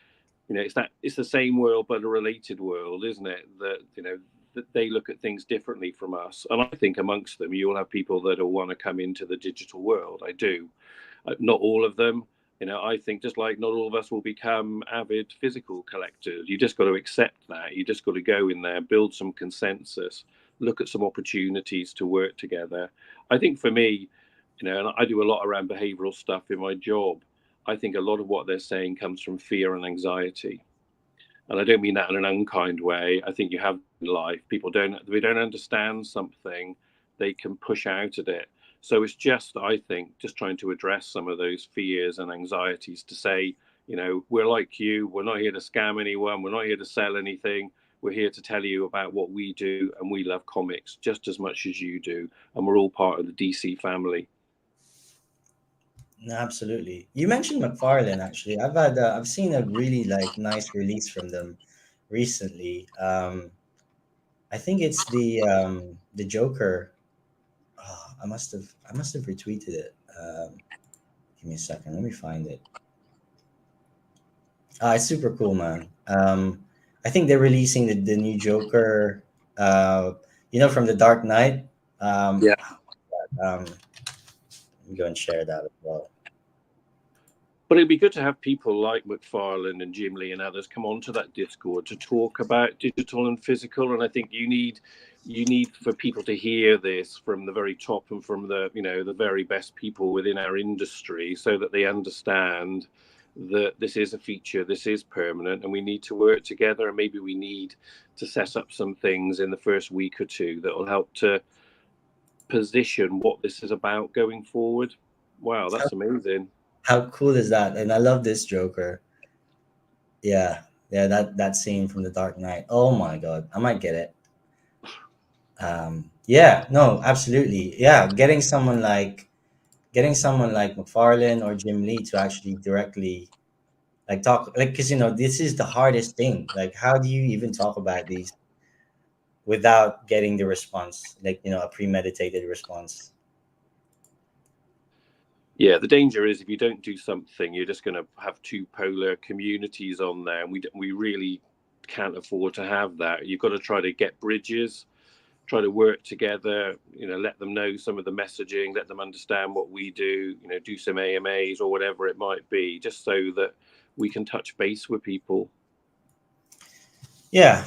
it's the same world, but a related world, isn't it? That they look at things differently from us. And I think amongst them, you'll have people that will want to come into the digital world. I do. Not all of them. I think just like not all of us will become avid physical collectors. You just got to accept that. You just got to go in there, build some consensus, look at some opportunities to work together. I think for me, and I do a lot around behavioral stuff in my job. I think a lot of what they're saying comes from fear and anxiety. And I don't mean that in an unkind way. I think you have in life, people don't understand something, they can push out at it. So it's just, I think, just trying to address some of those fears and anxieties to say, we're like you, we're not here to scam anyone, we're not here to sell anything. We're here to tell you about what we do, and we love comics just as much as you do, and we're all part of the DC family. No, absolutely. You mentioned McFarlane. Actually, I've seen a really like nice release from them recently. I think it's the Joker. Oh, I must have retweeted it. Give me a second. Let me find it. It's super cool, man. I think they're releasing the new Joker. From the Dark Knight. Yeah. Let me go and share that as well. But it'd be good to have people like McFarlane and Jim Lee and others come onto that Discord to talk about digital and physical. And I think you need for people to hear this from the very top and from the very best people within our industry, so that they understand that this is a feature, this is permanent, and we need to work together. And maybe we need to set up some things in the first week or two that will help to position what this is about going forward. Wow, How, that's amazing. how cool is that? And I love this Joker. Yeah, yeah, that scene from the Dark Knight. Oh my God, I might get it. Yeah, no, absolutely. Yeah, getting someone like McFarlane or Jim Lee to actually directly like talk, like, because this is the hardest thing. Like, how do you even talk about these without getting the response, like a premeditated response? Yeah, the danger is if you don't do something, you're just going to have two polar communities on there, and we really can't afford to have that. You've got to try to get bridges, try to work together. Let them know some of the messaging, let them understand what we do. Do some AMAs or whatever it might be, just so that we can touch base with people. Yeah.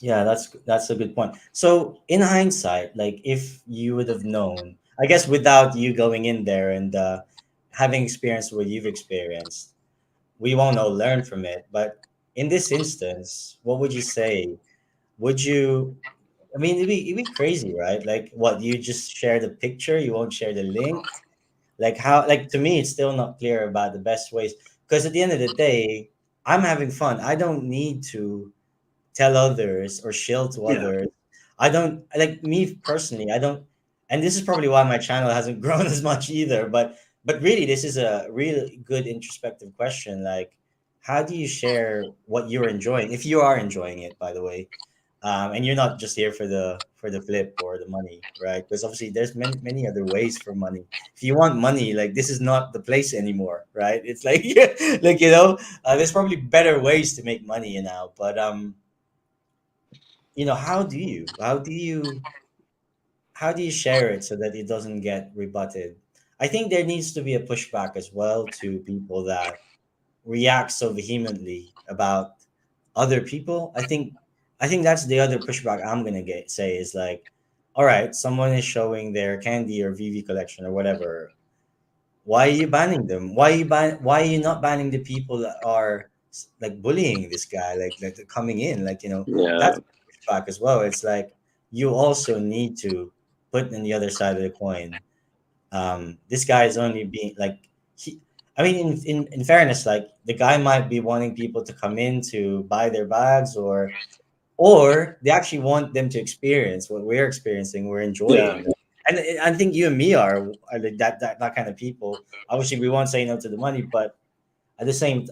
Yeah, that's a good point. So, in hindsight, like if you would have known, I guess without you going in there and having experienced what you've experienced, we won't all learn from it. But in this instance, what would you say? Would you? I mean, it'd be crazy, right? Like, what, you just share the picture, you won't share the link. Like how? Like, to me, it's still not clear about the best ways. Because at the end of the day, I'm having fun. I don't need to tell others or shill to Yeah. others. I don't, like, me personally, I don't, and this is probably why my channel hasn't grown as much either. But really, this is a really good introspective question. Like, how do you share what you're enjoying, if you are enjoying it, by the way? And you're not just here for the flip or the money, right? Because obviously there's many other ways for money. If you want money, like this is not the place anymore, right? It's like like there's probably better ways to make money now. But how do you share it so that it doesn't get rebutted? I think there needs to be a pushback as well to people that react so vehemently about other people. I think that's the other pushback I'm gonna get say is like, all right, someone is showing their candy or VV collection or whatever. Why are you banning them? Why are you not banning the people that are like bullying this guy, like they're coming in, like Yeah, that's pushback as well. It's like you also need to put in the other side of the coin. This guy is only being like he. I mean, in fairness, like the guy might be wanting people to come in to buy their bags, or they actually want them to experience what we're experiencing, we're yeah, enjoying. And I think you and me are like that kind of people. Obviously, we won't say no to the money, but at the same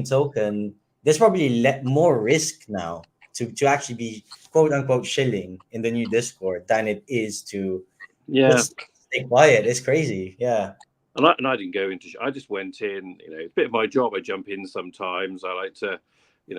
token, there's probably more risk now to actually be quote unquote shilling in the new Discord than it is to yeah. just stay quiet. It's crazy. Yeah. And I didn't go into. I just went in. It's a bit of my job. I jump in sometimes. I like to,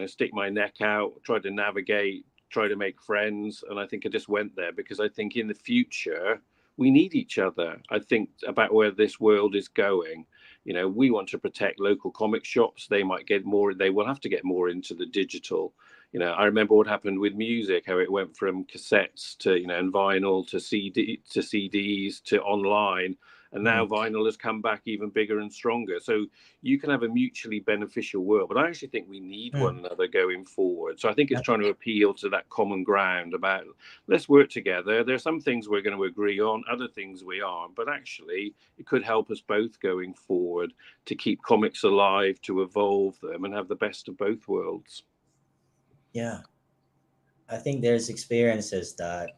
stick my neck out, try to navigate, try to make friends. And I think I just went there because I think in the future we need each other. I think about where this world is going. We want to protect local comic shops. They might get more. They will have to get more into the digital. I remember what happened with music, how it went from cassettes to and vinyl to CDs to online, and now Mm. vinyl has come back even bigger and stronger. So you can have a mutually beneficial world, but I actually think we need one Mm. another going forward. So I think it's Uh, trying to appeal to that common ground about let's work together. There's some things we're going to agree on, other things we aren't, but actually it could help us both going forward to keep comics alive, to evolve them, and have the best of both worlds. yeah. I think there's experiences that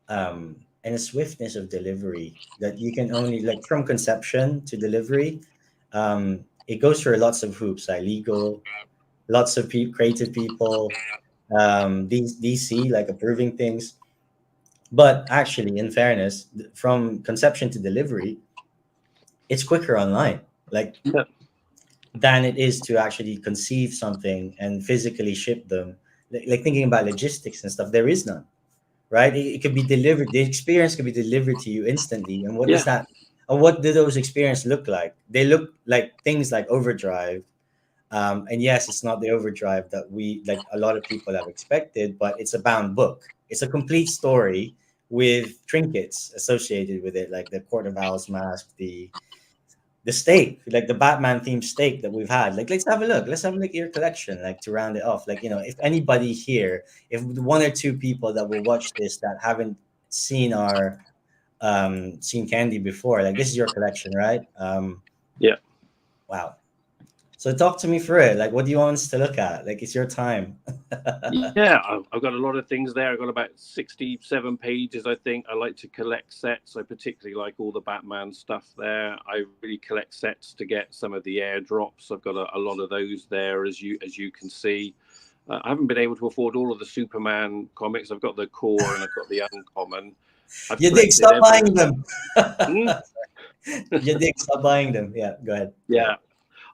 and a swiftness of delivery that you can only like from conception to delivery. It goes through lots of hoops, like legal, lots of creative people, DC like approving things. But actually, in fairness, from conception to delivery, it's quicker online, like Yeah, than it is to actually conceive something and physically ship them. Like thinking about logistics and stuff, there is none, right? It could be delivered. The experience could be delivered to you instantly. And what does yeah, that? And what do those experiences look like? They look like things like Overdrive. And yes, it's not the Overdrive that we like a lot of people have expected, but it's a bound book. It's a complete story with trinkets associated with it, like the Court of Owl's mask, the stake, like the Batman themed stake that we've had. Like, let's have a look. Let's have a look at your collection, like to round it off. Like, if anybody here, if one or two people that will watch this that haven't seen our seen Candy before, like this is your collection, right? yeah. Wow. So talk to me through it. Like, what do you want us to look at? Like, it's your time. Yeah, I've got a lot of things there. I've got about 67 pages, I think. I like to collect sets. I particularly like all the Batman stuff there. I really collect sets to get some of the airdrops. I've got a lot of those there, as you can see. I haven't been able to afford all of the Superman comics. I've got the core and I've got the uncommon. I've You dig, collected stop every. buying them. Hmm? You dig, stop buying them. Yeah, go ahead. Go ahead. Yeah,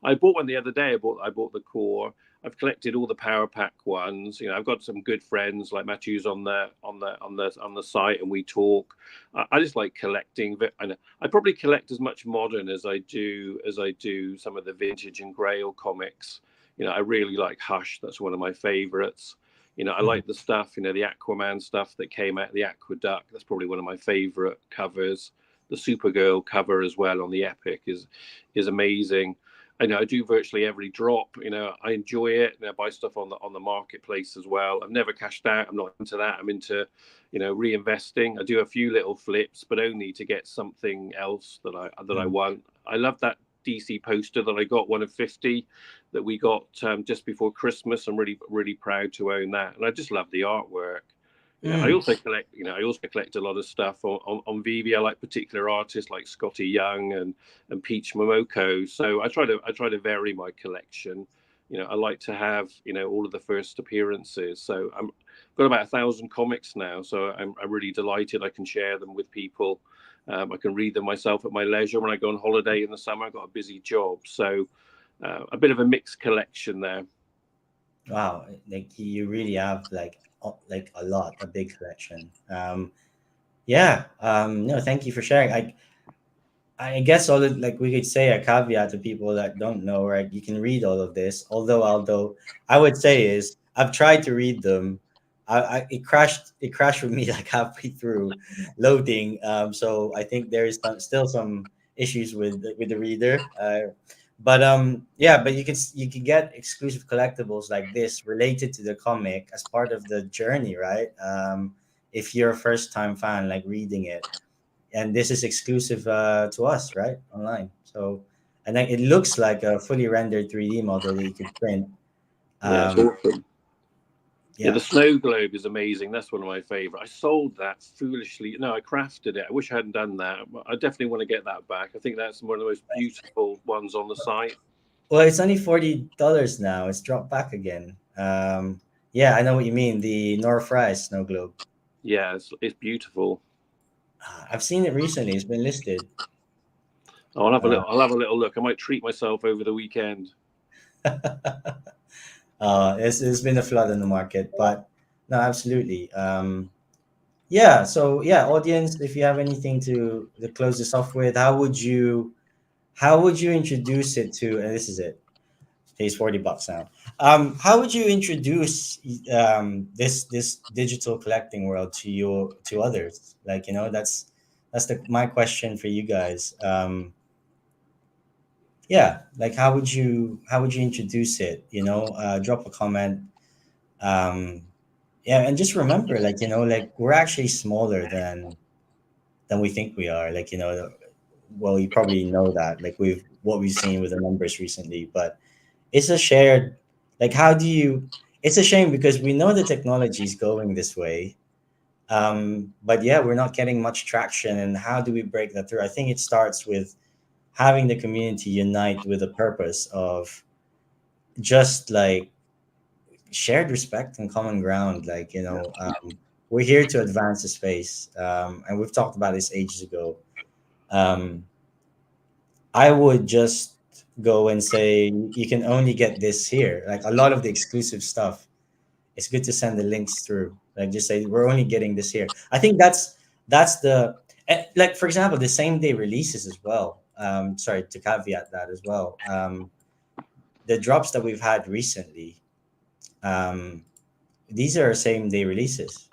I bought one the other day. I bought the core. I've collected all the Power Pack ones. I've got some good friends like Matthew's on the site, and we talk. I just like collecting. And I probably collect as much modern as I do some of the vintage and Grail comics. I really like Hush. That's one of my favorites. I Mhm. like the stuff. The Aquaman stuff that came out, the Aqueduct. That's probably one of my favorite covers. The Supergirl cover as well on the Epic is amazing. I do virtually every drop. I enjoy it. I buy stuff on the marketplace as well. I've never cashed out. I'm not into that. I'm into, reinvesting. I do a few little flips, but only to get something else that I Mhm. want. I love that DC poster that I got, one of 50 that we got just before Christmas. I'm really really proud to own that, and I just love the artwork. I Mm. also collect. I also collect a lot of stuff on VV. I like particular artists like Scotty Young and Peach Momoko. So I try to vary my collection. I like to have all of the first appearances. So I've got about 1,000 comics now, so I'm really delighted I can share them with people. I can read them myself at my leisure when I go on holiday in the summer. I've got a busy job, so a bit of a mixed collection there. Wow, like you really have like a big collection. Yeah. No, thank you for sharing. I guess all it, like we could say a caveat to people that don't know, right? You can read all of this. Although I would say is I've tried to read them. It crashed with me like halfway through loading. So I think there is still some issues with the reader. But yeah, but you can get exclusive collectibles like this related to the comic as part of the journey, right? If you're a first time fan, like reading it, and this is exclusive to us, right, online. So, and then it looks like a fully rendered 3D model that you could print. Yeah, it's Um, awesome. Yeah, the yeah, snow globe is amazing. That's one of my favorite. I sold that foolishly. No, I crafted it. I wish I hadn't done that. I definitely want to get that back. I think that's one of the most beautiful ones on the site. well, it's only $40 now. It's dropped back again. Yeah, I know what you mean. The Nor Fries snow globe. Yeah, it's beautiful. I've seen it recently. It's been listed. Oh, I'll have a Uh, little. I'll have a little look. I might treat myself over the weekend. it's been a flood in the market, but no, absolutely. Yeah. So yeah, audience, if you have anything to close this off with, how would you introduce it to, and this is it, pays $40 now. How would you introduce this digital collecting world to others? Like, that's my question for you guys. Yeah, like how would you introduce it? Drop a comment. um yeah, and just remember, like, like we're actually smaller than we think we are. Like, well, you probably know that, like what we've seen with the numbers recently, but it's a shared, like, how do you, it's a shame because we know the technology is going this way. But yeah, we're not getting much traction, and how do we break that through? I think it starts with having the community unite with a purpose of just like shared respect and common ground. Like, we're here to advance the space, and we've talked about this ages ago. um, I would just go and say you can only get this here. Like a lot of the exclusive stuff, it's good to send the links through. Like just say we're only getting this here. I think that's the like, for example, the same day releases as well. Sorry to caveat that as well. The drops that we've had recently, um, these are same day releases,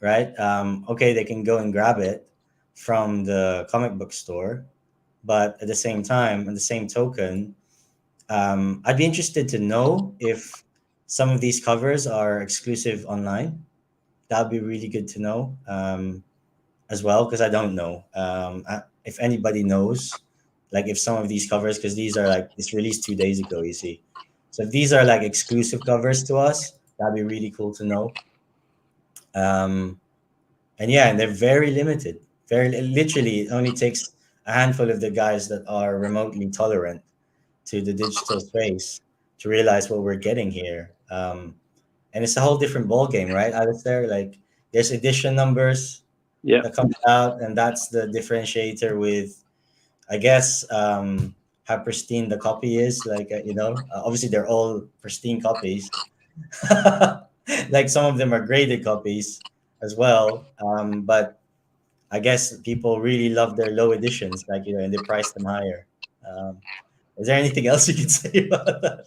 right? Okay, they can go and grab it from the comic book store, but at the same time, on the same token, I'd be interested to know if some of these covers are exclusive online. That'd be really good to know, as well, because I don't know. If anybody knows, like if some of these covers, because these are like it's released 2 days ago, you see. So if these are like exclusive covers to us, that'd be really cool to know. Um, and yeah, and they're very limited. Literally, it only takes a handful of the guys that are remotely tolerant to the digital space to realize what we're getting here. And it's a whole different ball game, right, Alistair? Like there's edition numbers Yeah. that comes out, and that's the differentiator with, I guess, how pristine the copy is. Like, obviously they're all pristine copies. Like some of them are graded copies as well. But I guess people really love their low editions, like, and they price them higher. Um, is there anything else you can say about that?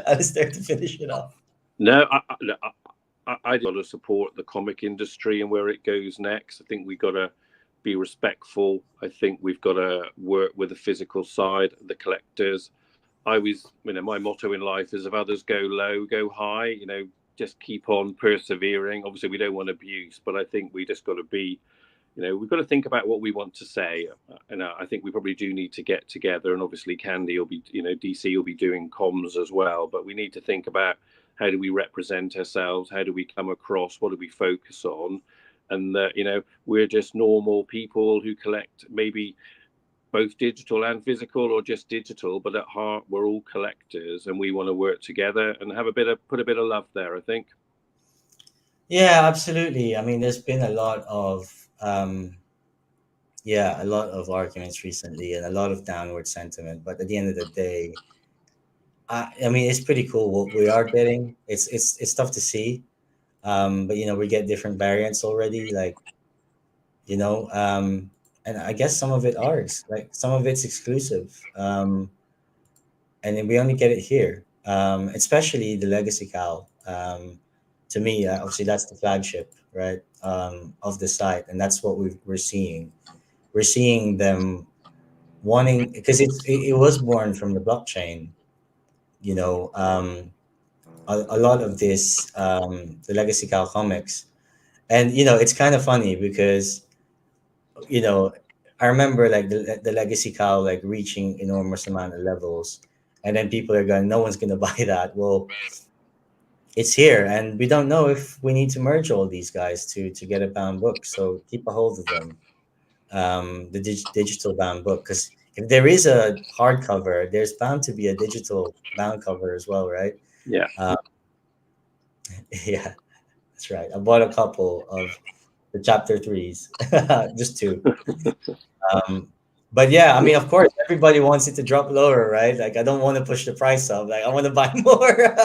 Alistair, to finish it off. No, I got to support the comic industry and where it goes next. I think we got to be respectful. I think we've got to work with the physical side, the collectors. I always, my motto in life is if others go low, go high. Just keep on persevering. Obviously, we don't want abuse, but I think we just got to be, we've got to think about what we want to say. And I think we probably do need to get together. And obviously, Candy will be, DC will be doing comms as well. But we need to think about how do we represent ourselves? How do we come across? What do we focus on? And that, we're just normal people who collect maybe both digital and physical, or just digital, but at heart we're all collectors, and we want to work together and have a bit of put a bit of love there, I think. Yeah, absolutely. I mean, there's been a lot of yeah, a lot of arguments recently and a lot of downward sentiment. But at the end of the day, I mean, it's pretty cool what we are getting. It's tough to see, but we get different variants already. Like you know, and I guess some of it are like some of it's exclusive, and then we only get it here. Especially the Legacy Cal. To me, obviously, that's the flagship, right, of the site, and that's what we're seeing. We're seeing them wanting because it was born from the blockchain. You know, a lot of this the Legacy Cal comics, and it's kind of funny because you know I remember like the Legacy Cal like reaching enormous amount of levels, and then people are going, no one's gonna buy that. Well, it's here, and we don't know if we need to merge all these guys to get a bound book. So keep a hold of them, the digital bound book, because if there is a hardcover, there's bound to be a digital bound cover as well, right? Yeah. Uh, yeah, that's right. I bought a couple of the chapter threes, just two. Um, but yeah, I mean, of course, everybody wants it to drop lower, right? Like, I don't want to push the price up. Like, I want to buy more.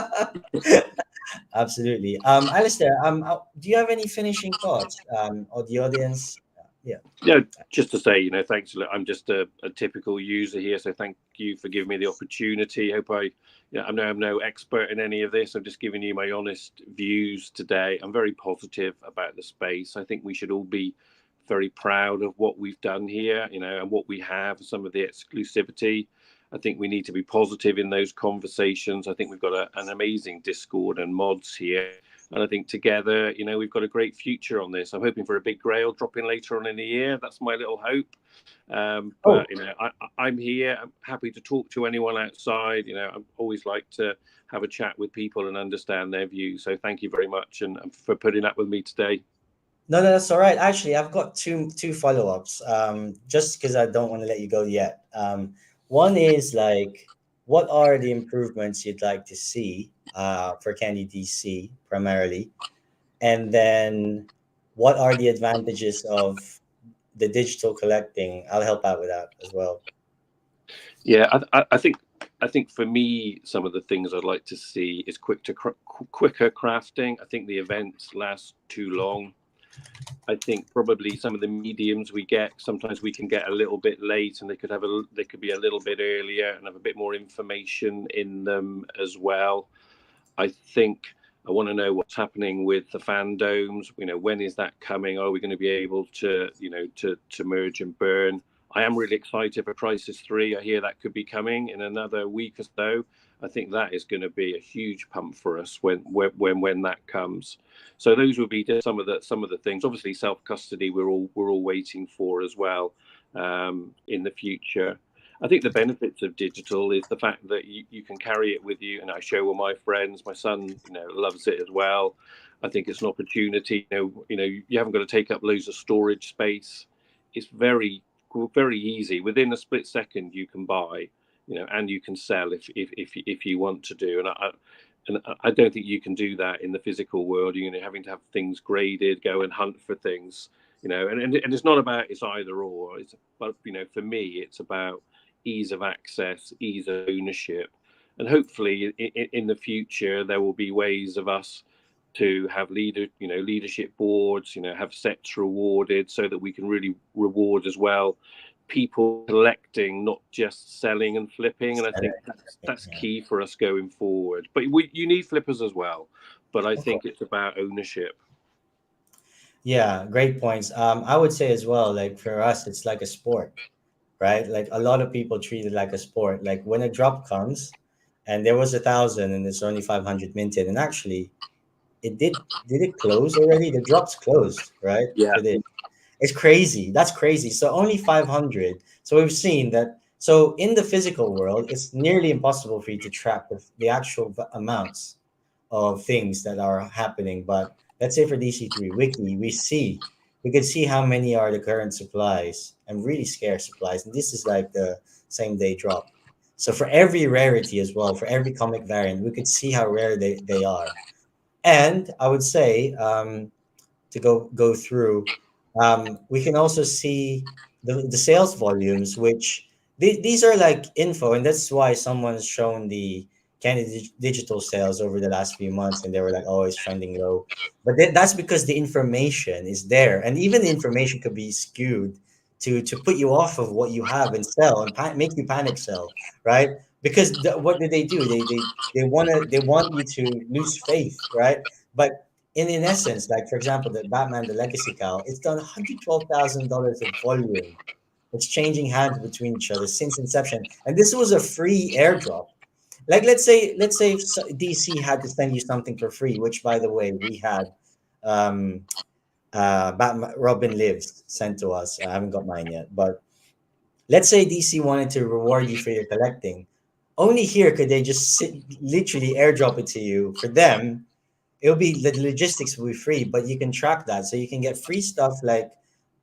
Absolutely. Alistair, do you have any finishing thoughts? Or the audience? Yeah. Yeah, just to say, thanks. I'm just a typical user here, so thank you for giving me the opportunity. Hope I'm no expert in any of this. I'm just giving you my honest views today. I'm very positive about the space. I think we should all be very proud of what we've done here, and what we have, some of the exclusivity. I think we need to be positive in those conversations. I think we've got an amazing Discord and mods here. And I think together, we've got a great future on this. I'm hoping for a big grail dropping later on in the year. That's my little hope. Oh, But I'm here. I'm happy to talk to anyone outside. I always like to have a chat with people and understand their views. So thank you very much and for putting up with me today. no, no, that's all right. Actually, I've got two follow-ups. Just because I don't want to let you go yet. One is like, what are the improvements you'd like to see for Candy DC primarily? And then what are the advantages of the digital collecting? I'll help out with that as well. Yeah, I think for me, some of the things I'd like to see is quicker crafting. I think the events last too long. I think probably some of the mediums we get, sometimes we can get a little bit late, and they could be a little bit earlier and have a bit more information in them as well. I think I want to know what's happening with the fandoms. When is that coming? Are we going to be able to, to merge and burn? I am really excited for Crisis 3. I hear that could be coming in another week or so. I think that is going to be a huge pump for us when that comes. So those would be just some of the things. Obviously, self custody we're all waiting for as well, in the future. I think the benefits of digital is the fact that you can carry it with you, and I show all my friends. My son, loves it as well. I think it's an opportunity. You haven't got to take up loads of storage space. It's very easy. Within a split second, you can buy, and you can sell if you want to do. And I don't think you can do that in the physical world. You're having to have things graded, go and hunt for things. And it's not about it's either or. But for me, it's about ease of access, ease of ownership, and hopefully in the future there will be ways of us to have leadership boards, have sets rewarded so that we can really reward as well people collecting, not just selling and flipping. And I think that's Yeah, key for us going forward. But you need flippers as well. But I of course. think it's about ownership. Yeah, great points. I would say as well, like for us, it's like a sport, right? Like a lot of people treat it like a sport. Like when a drop comes, and there was 1,000, and there's only 500 minted, and actually, did it close already? The drops closed, right? Yeah. For this, it's crazy. That's crazy. So only 500. So we've seen that. So in the physical world, it's nearly impossible for you to track the actual amounts of things that are happening. But let's say for DC3 Wiki, we see. we could see how many are the current supplies and really scarce supplies. And this is like the same day drop. So for every rarity as well, for every comic variant, we could see how rare they are. And I would say, to go through. We can also see the sales volumes, which these are like info, and that's why someone's shown the digital sales over the last few months, and they were like, "Oh, it's trending low," but that's because the information is there, and even the information could be skewed to put you off of what you have and sell and make you panic sell, right? Because what do? They want you to lose faith, right? But in essence, like for example, the Batman, the Legacy Cow, it's done $112,000 of volume. It's changing hands between each other since inception, and this was a free airdrop. Like let's say if DC had to send you something for free, which by the way we had, um, Batman Robin Lives sent to us. I haven't got mine yet, but let's say DC wanted to reward you for your collecting. Only here could they just literally airdrop it to you. For them, it'll be the logistics will be free, but you can track that, so you can get free stuff like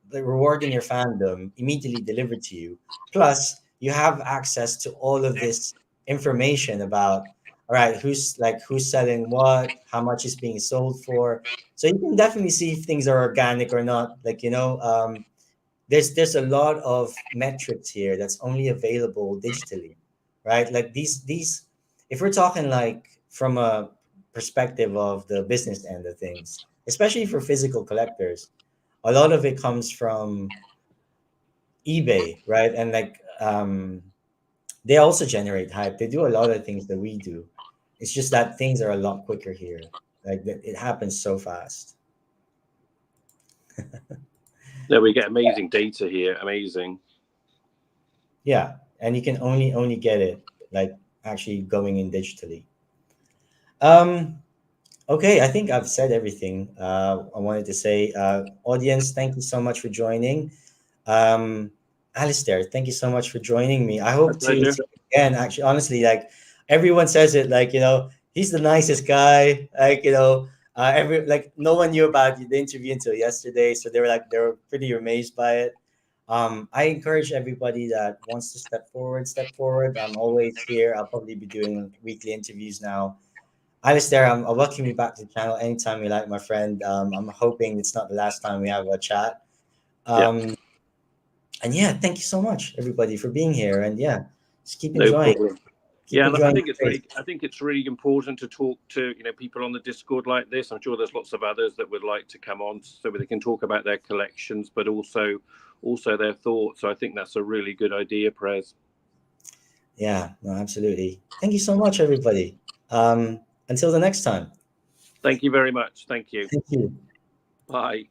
the reward in your fandom immediately delivered to you. Plus, you have access to all of this information about, all right, who's selling what, how much is being sold for. So you can definitely see if things are organic or not. Like there's a lot of metrics here that's only available digitally, right? Like these if we're talking like from a perspective of the business end of things, especially for physical collectors, a lot of it comes from eBay, right? And like they also generate hype. They do a lot of things that we do. It's just that things are a lot quicker here. Like it happens so fast. No, we get amazing data here. Amazing. Yeah, and you can only get it like actually going in digitally. um Okay, I think I've said everything I wanted to say. Audience, thank you so much for joining. Alistair, thank you so much for joining me. I My hope to pleasure. see you again. Actually, honestly, like everyone says it, like he's the nicest guy. Like every like no one knew about the interview until yesterday, so they were pretty amazed by it. I encourage everybody that wants to step forward, step forward. I'm always here. I'll probably be doing weekly interviews now. Alistair, I'll welcome you back to the channel anytime you like, my friend. I'm hoping it's not the last time we have a chat. Yeah, Um, and yeah, thank you so much, everybody, for being here. And yeah, just no problem. keep Yeah, and enjoying the space. I think it's really important to talk to people on the Discord like this. I'm sure there's lots of others that would like to come on so they can talk about their collections, but also their thoughts. So I think that's a really good idea, Prez. Yeah, no, absolutely. Thank you so much, everybody. Until the next time. Thank you very much. Thank you. Thank you. Bye.